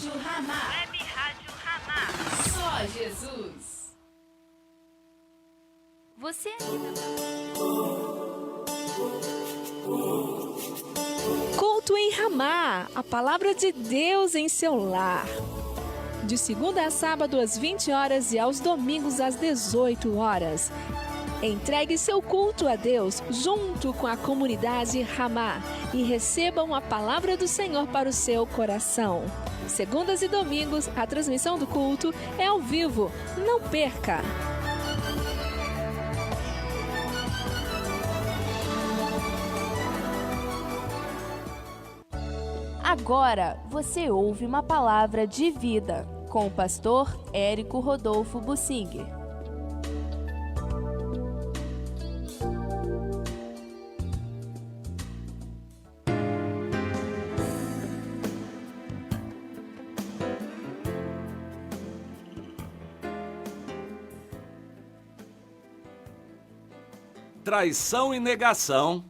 Rádio Ramá. Web Rádio Ramá. Só Jesus. Você ainda... Culto em Ramá, a palavra de Deus em seu lar. De segunda a sábado às 20 horas e aos domingos às 18 horas. Entregue seu culto a Deus junto com a comunidade Ramá e recebam a palavra do Senhor para o seu coração. Segundas e domingos, a transmissão do culto é ao vivo. Não perca! Agora você ouve uma palavra de vida com o pastor Érico Rodolfo Bussinger. Traição e negação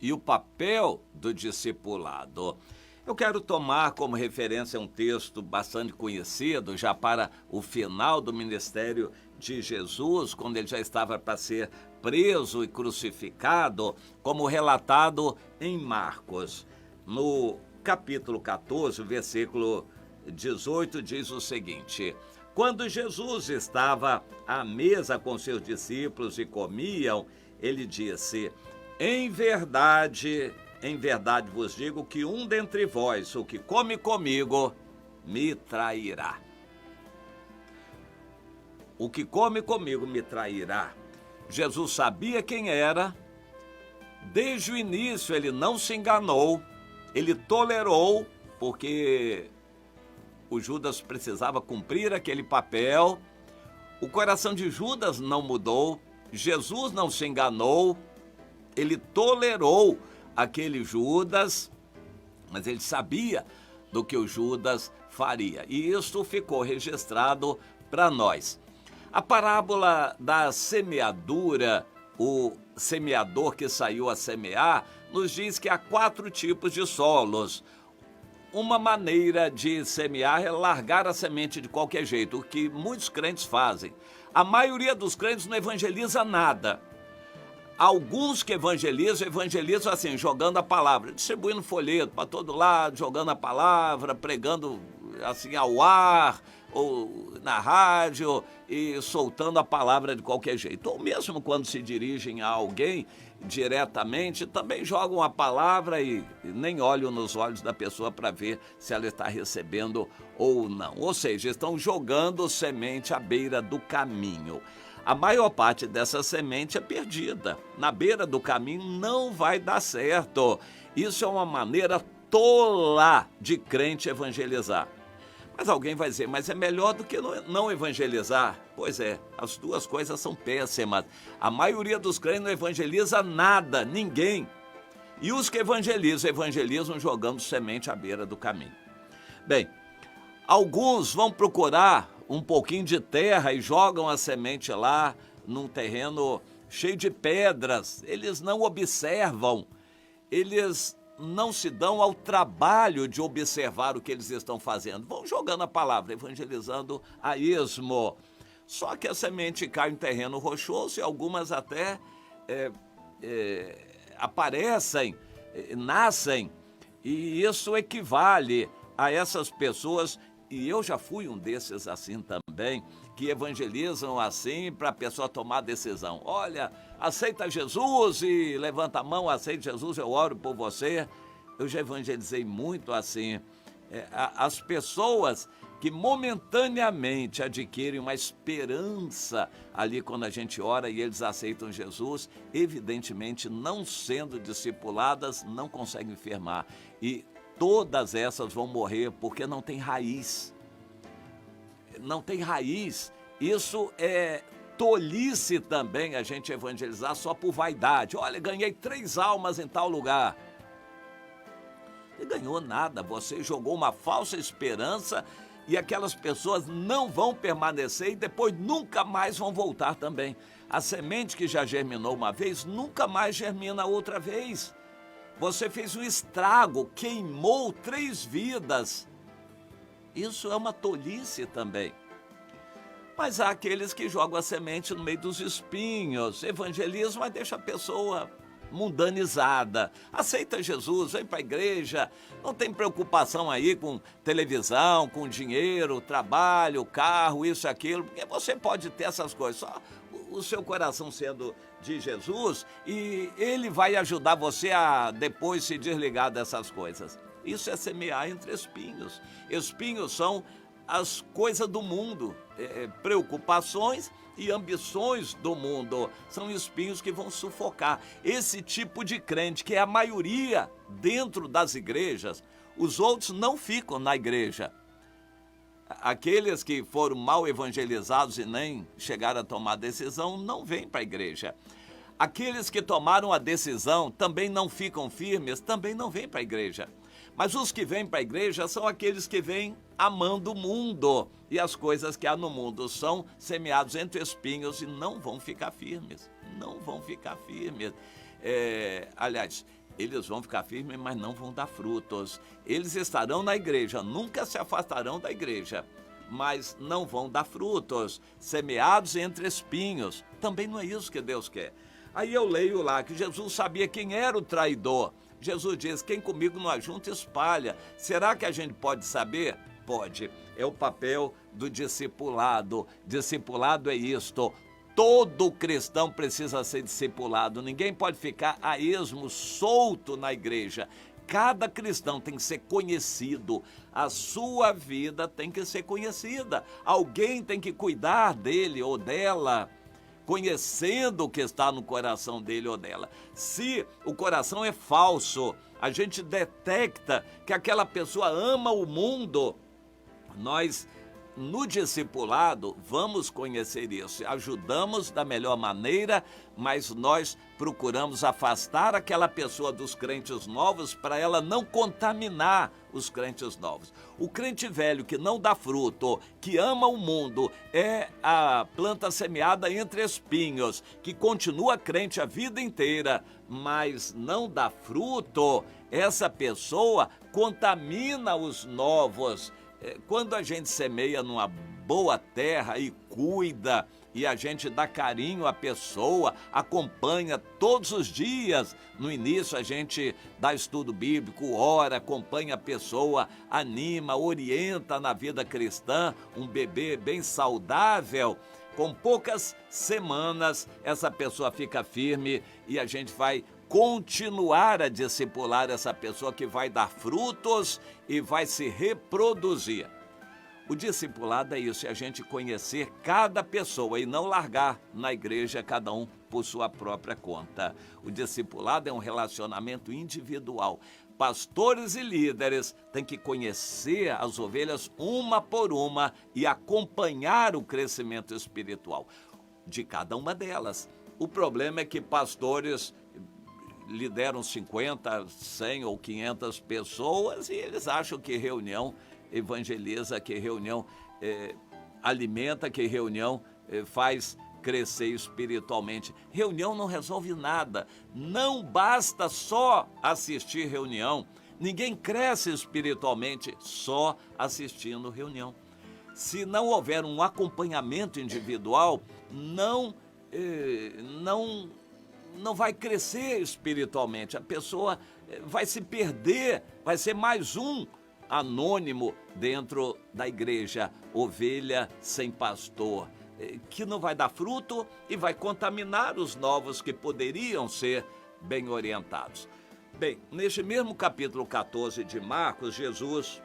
e o papel do discipulado. Eu quero tomar como referência um texto bastante conhecido, já para o final do ministério de Jesus, quando ele já estava para ser preso e crucificado, como relatado em Marcos. No capítulo 14, versículo 18, diz o seguinte: quando Jesus estava à mesa com seus discípulos e comiam, ele disse: em verdade vos digo que um dentre vós, o que come comigo, me trairá. O que come comigo me trairá. Jesus sabia quem era. Desde o início ele não se enganou. Ele tolerou, porque o Judas precisava cumprir aquele papel. O coração de Judas não mudou. Jesus não se enganou. Ele tolerou aquele Judas, mas ele sabia do que o Judas faria. E isso ficou registrado para nós. A parábola da semeadura, o semeador que saiu a semear, nos diz que há 4 tipos de solos. Uma maneira de semear é largar a semente de qualquer jeito, o que muitos crentes fazem. A maioria dos crentes não evangeliza nada. Alguns que evangelizam assim, jogando a palavra, distribuindo folheto para todo lado, jogando a palavra, pregando assim ao ar, ou na rádio, e soltando a palavra de qualquer jeito. Ou mesmo quando se dirigem a alguém diretamente, também jogam a palavra e nem olham nos olhos da pessoa para ver se ela está recebendo ou não. Ou seja, estão jogando semente à beira do caminho. A maior parte dessa semente é perdida. Na beira do caminho não vai dar certo. Isso é uma maneira tola de crente evangelizar. Mas alguém vai dizer, mas é melhor do que não evangelizar. Pois é, as duas coisas são péssimas. A maioria dos crentes não evangeliza nada, ninguém. E os que evangelizam jogando semente à beira do caminho. Bem, alguns vão procurar um pouquinho de terra e jogam a semente lá num terreno cheio de pedras. Eles não observam, eles não se dão ao trabalho de observar o que eles estão fazendo. Vão jogando a palavra, evangelizando a esmo. Só que a semente cai em terreno rochoso e algumas até aparecem, nascem. E isso equivale a essas pessoas. E eu já fui um desses assim também, que evangelizam assim para a pessoa tomar a decisão. Olha, aceita Jesus e levanta a mão, aceita Jesus, eu oro por você. Eu já evangelizei muito assim. As pessoas que momentaneamente adquirem uma esperança ali quando a gente ora e eles aceitam Jesus, evidentemente não sendo discipuladas, não conseguem firmar. E todas essas vão morrer porque não tem raiz. Não tem raiz. Isso é tolice também a gente evangelizar só por vaidade. Olha, ganhei 3 almas em tal lugar. Não ganhou nada, você jogou uma falsa esperança e aquelas pessoas não vão permanecer e depois nunca mais vão voltar também. A semente que já germinou uma vez, nunca mais germina outra vez. Você fez um estrago, queimou 3 vidas. Isso é uma tolice também. Mas há aqueles que jogam a semente no meio dos espinhos. Evangelismo, mas deixa a pessoa mundanizada. Aceita Jesus, vem para a igreja, não tem preocupação aí com televisão, com dinheiro, trabalho, carro, isso e aquilo, porque você pode ter essas coisas, só o seu coração sendo de Jesus e ele vai ajudar você a depois se desligar dessas coisas. Isso é semear entre espinhos. Espinhos são as coisas do mundo, preocupações e ambições do mundo. São espinhos que vão sufocar esse tipo de crente, que é a maioria dentro das igrejas. Os outros não ficam na igreja. Aqueles que foram mal evangelizados e nem chegaram a tomar decisão, não vêm para a igreja. Aqueles que tomaram a decisão também não ficam firmes, também não vêm para a igreja. Mas os que vêm para a igreja são aqueles que vêm amando o mundo. E as coisas que há no mundo são semeados entre espinhos e não vão ficar firmes. Não vão ficar firmes. Aliás, eles vão ficar firmes, mas não vão dar frutos. Eles estarão na igreja, nunca se afastarão da igreja, mas não vão dar frutos. Semeados entre espinhos. Também não é isso que Deus quer. Aí eu leio lá que Jesus sabia quem era o traidor. Jesus diz, quem comigo não ajunta, espalha. Será que a gente pode saber? Pode. É o papel do discipulado. Discipulado é isto. Todo cristão precisa ser discipulado. Ninguém pode ficar a esmo, solto na igreja. Cada cristão tem que ser conhecido. A sua vida tem que ser conhecida. Alguém tem que cuidar dele ou dela, conhecendo o que está no coração dele ou dela. Se o coração é falso, a gente detecta que aquela pessoa ama o mundo. Nós, no discipulado, vamos conhecer isso. Ajudamos da melhor maneira, mas nós procuramos afastar aquela pessoa dos crentes novos para ela não contaminar os crentes novos. O crente velho que não dá fruto, que ama o mundo, é a planta semeada entre espinhos, que continua crente a vida inteira, mas não dá fruto. Essa pessoa contamina os novos. Quando a gente semeia numa boa terra e cuida, e a gente dá carinho à pessoa, acompanha todos os dias. No início a gente dá estudo bíblico, ora, acompanha a pessoa, anima, orienta na vida cristã, um bebê bem saudável. Com poucas semanas essa pessoa fica firme e a gente vai continuar a discipular essa pessoa, que vai dar frutos e vai se reproduzir. O discipulado é isso, é a gente conhecer cada pessoa e não largar na igreja cada um por sua própria conta. O discipulado é um relacionamento individual. Pastores e líderes têm que conhecer as ovelhas uma por uma e acompanhar o crescimento espiritual de cada uma delas. O problema é que pastores lideram 50, 100 ou 500 pessoas e eles acham que reunião evangeliza, que reunião alimenta, que reunião faz crescer espiritualmente. Reunião não resolve nada. Não basta só assistir reunião. Ninguém cresce espiritualmente só assistindo reunião. Se não houver um acompanhamento individual, não vai crescer espiritualmente. A pessoa vai se perder, vai ser mais um anônimo dentro da igreja, ovelha sem pastor, que não vai dar fruto e vai contaminar os novos que poderiam ser bem orientados. Bem, neste mesmo capítulo 14 de Marcos, Jesus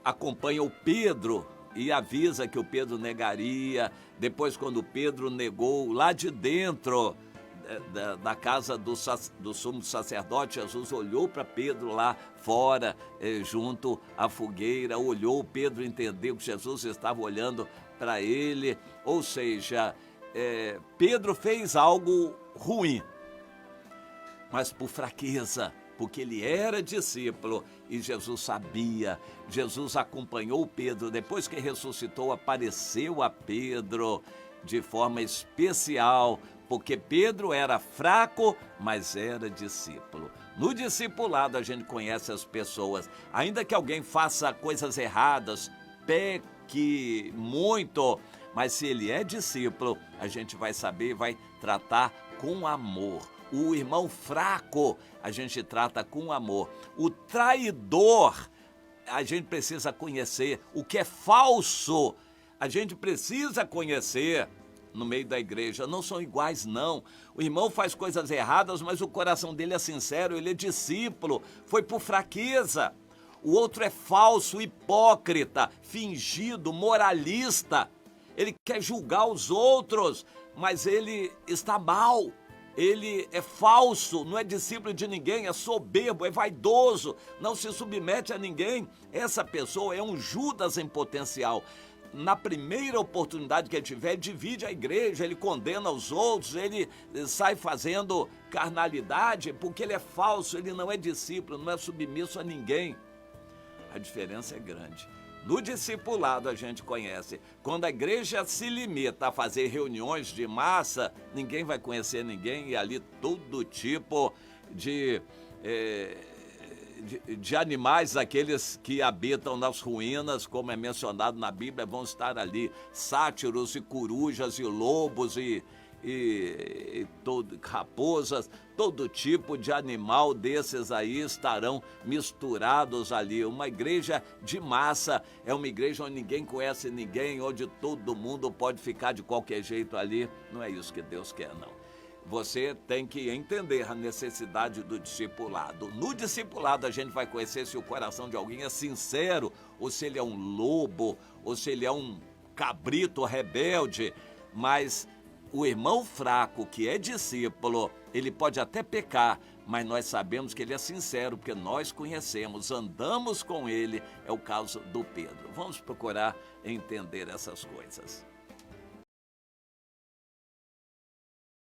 acompanha o Pedro e avisa que o Pedro negaria. Depois, quando Pedro negou, lá de dentro da casa do sumo sacerdote, Jesus olhou para Pedro lá fora, junto à fogueira, olhou, Pedro entendeu que Jesus estava olhando para ele, ou seja, Pedro fez algo ruim, mas por fraqueza, porque ele era discípulo e Jesus sabia. Jesus acompanhou Pedro, depois que ressuscitou, apareceu a Pedro de forma especial, porque Pedro era fraco, mas era discípulo. No discipulado a gente conhece as pessoas. Ainda que alguém faça coisas erradas, peque muito, mas se ele é discípulo, a gente vai saber, vai tratar com amor. O irmão fraco, a gente trata com amor. O traidor, a gente precisa conhecer. O que é falso, a gente precisa conhecer. No meio da igreja, não são iguais não. O irmão faz coisas erradas, mas o coração dele é sincero, ele é discípulo, foi por fraqueza. O outro é falso, hipócrita, fingido, moralista. Ele quer julgar os outros, mas ele está mal. Ele é falso, não é discípulo de ninguém, é soberbo, é vaidoso, não se submete a ninguém. Essa pessoa é um Judas em potencial. Na primeira oportunidade que ele tiver, ele divide a igreja, ele condena os outros, ele sai fazendo carnalidade, porque ele é falso, ele não é discípulo, não é submisso a ninguém. A diferença é grande. No discipulado a gente conhece. Quando a igreja se limita a fazer reuniões de massa, ninguém vai conhecer ninguém, e ali todo tipo de animais, aqueles que habitam nas ruínas, como é mencionado na Bíblia, vão estar ali. Sátiros e corujas e lobos e raposas, todo tipo de animal desses aí estarão misturados ali. Uma igreja de massa é uma igreja onde ninguém conhece ninguém, onde todo mundo pode ficar de qualquer jeito ali. Não é isso que Deus quer, não. Você tem que entender a necessidade do discipulado. No discipulado a gente vai conhecer se o coração de alguém é sincero, ou se ele é um lobo, ou se ele é um cabrito rebelde. Mas o irmão fraco que é discípulo, ele pode até pecar, mas nós sabemos que ele é sincero, porque nós conhecemos, andamos com ele. É o caso do Pedro. Vamos procurar entender essas coisas.